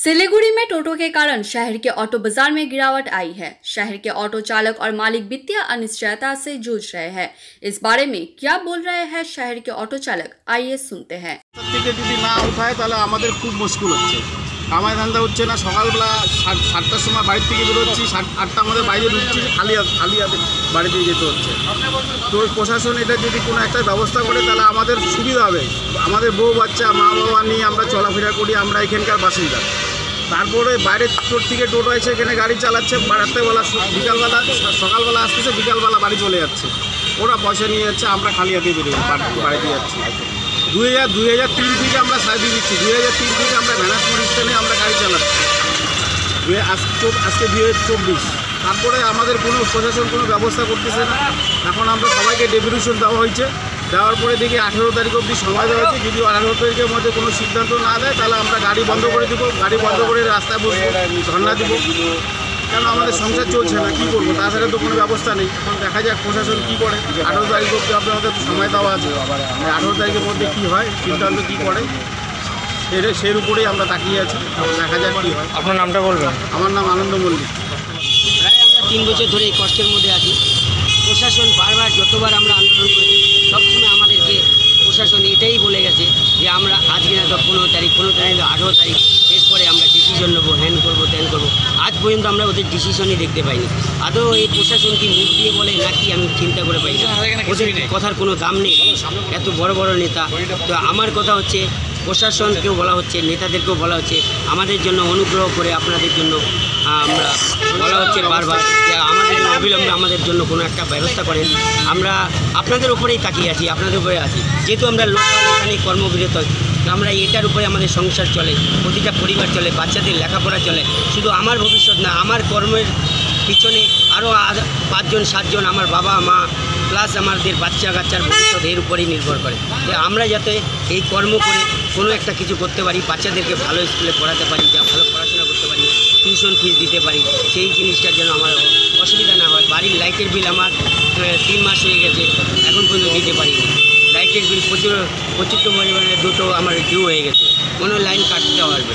सिलीगुड़ी में टोटो के कारण शहर के ऑटो बाजार में गिरावट आई है। शहर के ऑटो चालक और मालिक वित्तीय अनिश्चयता से जूझ रहे हैं। इस बारे में क्या बोल रहे हैं शहर के ऑटो चालक, आइए सुनते हैं। खूब मुश्किल আমার ধান্দা হচ্ছে না। সকালবেলা 7টার সময় বাড়ি থেকে বেরোচ্ছি, 8টার মধ্যে বাইরে ঢুকছি, খালি হাতে বাড়িতে যেতে হচ্ছে। তো প্রশাসন এটা যদি কোনো একটা ব্যবস্থা করে তাহলে আমাদের সুবিধা হবে। আমাদের বউ বাচ্চা মা বাবা নিয়ে আমরা চলাফেরা করি, আমরা এখানকার বাসিন্দা। তারপরে বাইরের থেকে টোটো এসে এখানে গাড়ি চালাচ্ছে, রাত্রেবেলা বিকালবেলা সকালবেলা আসতেছে, বিকালবেলা বাড়ি চলে যাচ্ছে। ওরা পয়সা নিয়ে যাচ্ছে, আমরা খালি হাতে বেরোই বাড়িতে যাচ্ছি। 2003 থেকে আমরা সার্ভিস দিচ্ছি, 2003 থেকে আমরা ভ্যানাসপুর স্টেশনে আমরা গাড়ি চালাচ্ছি। আজকে 2024। তারপরে আমাদের কোনো প্রশাসন কোনো ব্যবস্থা করতেছে না। এখন আমরা সবাইকে ডেপুটেশন দেওয়া হয়েছে, দেওয়ার পরে দেখি 18 তারিখ অবধি সময় দেওয়া হয়েছে। যদি 18 তারিখের মধ্যে কোনো সিদ্ধান্ত না দেয় তাহলে আমরা গাড়ি বন্ধ করে দেবো, গাড়ি বন্ধ করে রাস্তায় বসবো, ধর্ণা দেবো। কেন আমাদের সংসার চলছে না, কী করবো? তাছাড়া তো কোনো ব্যবস্থা নেই। এখন দেখা যাক প্রশাসন কী করে। 18 তারিখ অবধি আপনাদের সময় দেওয়া আছে, 18 তারিখের মধ্যে কী হয়, সিদ্ধান্ত কী করে সের উপরেই আমরা তাকিয়ে আছি। দেখা যাক কী হয়। আপনার নামটা বলবেন? আমার নাম আনন্দ মল্লিক। প্রায় আমরা 3 বছর ধরে এই কষ্টের মধ্যে আছি। প্রশাসন বারবার যতবার আমরা আন্দোলন করেছি সবসময় আমাদেরকে প্রশাসন এটাই বলে গেছে যে আমরা আজকে না তো 15 তারিখ 18 তারিখ, এরপরে আমরা ডিসিশন নেবো, হ্যান করবো ত্যান করবো। আজ পর্যন্ত আমরা ওদের ডিসিশনই দেখতে পাইনি। আদৌ এই প্রশাসন কি মুখ দিয়ে বলে নাকি আমি চিন্তা করে পাই না। ওদের কথার কোনো দাম নেই, এত বড় বড় নেতা। তো আমার কথা হচ্ছে প্রশাসনকেও বলা হচ্ছে, নেতাদেরকেও বলা হচ্ছে আমাদের জন্য অনুগ্রহ করে আপনাদের জন্য আমরা বলা হচ্ছে বারবার যে আমাদের অবিলম্বে আমাদের জন্য কোনো একটা ব্যবস্থা করেন। আমরা আপনাদের উপরেই তাকিয়ে আছি, আপনাদের উপরে আছি। যেহেতু আমরা লোকাল এখানে কর্মবিরত, আমরা এটার উপরে আমাদের সংসার চলে, প্রতিটা পরিবার চলে, বাচ্চাদের লেখাপড়া চলে। শুধু আমার ভবিষ্যৎ না, আমার কর্মের পিছনে আরও 5জন 7জন আমার বাবা মা প্লাস আমাদের বাচ্চা কাচ্চার ভবিষ্যৎ এর উপরেই নির্ভর করে। যে আমরা যাতে এই কর্ম করে কোনো একটা কিছু করতে পারি, বাচ্চাদেরকে ভালো স্কুলে পড়াতে পারি, যা ভালো পড়াশোনা করতে পারি, টিউশন ফিস দিতে পারি, সেই জিনিসটার জন্য আমার অসুবিধা না হয়। বাড়ির লাইটের বিল আমার 3 মাস হয়ে গেছে, এখন পর্যন্ত দিতে পারিনি। লাইটের বিল প্রচুর পরিমাণে দুটো আমার ডিউ হয়ে গেছে, কোনো লাইন কাটতে পারবে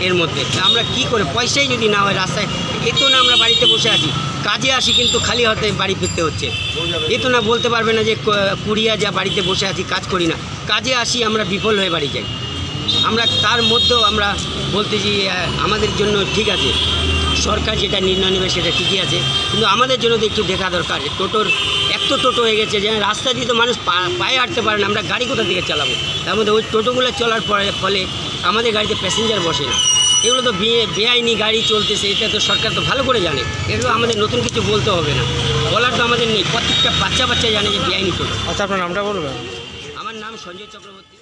এর মধ্যে। আমরা কি করে, পয়সাই যদি না হয় রাস্তায়, এ তো না আমরা বাড়িতে বসে আছি, কাজে আসি কিন্তু খালি হাতে বাড়ি ফিরতে হচ্ছে। এ তো না বলতে পারবে না যে কুড়িয়া যা বাড়িতে বসে আছি, কাজ করি না। কাজে আসি, আমরা বিফল হয়ে বাড়ি যাই। আমরা তার মধ্যেও আমরা বলতেছি আমাদের জন্য ঠিক আছে, সরকার যেটা নির্ণয় নেবে সেটা ঠিকই আছে, কিন্তু আমাদের জন্য তো একটু দেখা দরকার। টোটোর এত টোটো হয়ে গেছে যে রাস্তা দিয়ে তো মানুষ পায়ে হাঁটতে পারে না, আমরা গাড়ি কোথা থেকে চালাবো? তার মধ্যে ওই টোটোগুলো চলার ফলে আমাদের গাড়িতে প্যাসেঞ্জার বসে না। এগুলো তো বেআইনি গাড়ি চলতেছে, এটা তো সরকার তো ভালো করে জানে। এগুলো আমাদের নতুন কিছু বলতে হবে না, বলার তো আমাদের নেই। প্রত্যেকটা বাচ্চা জানে যে বেআইনি টোটো। আচ্ছা, আপনার নামটা বলবেন? আমার নাম সঞ্জয় চক্রবর্তী।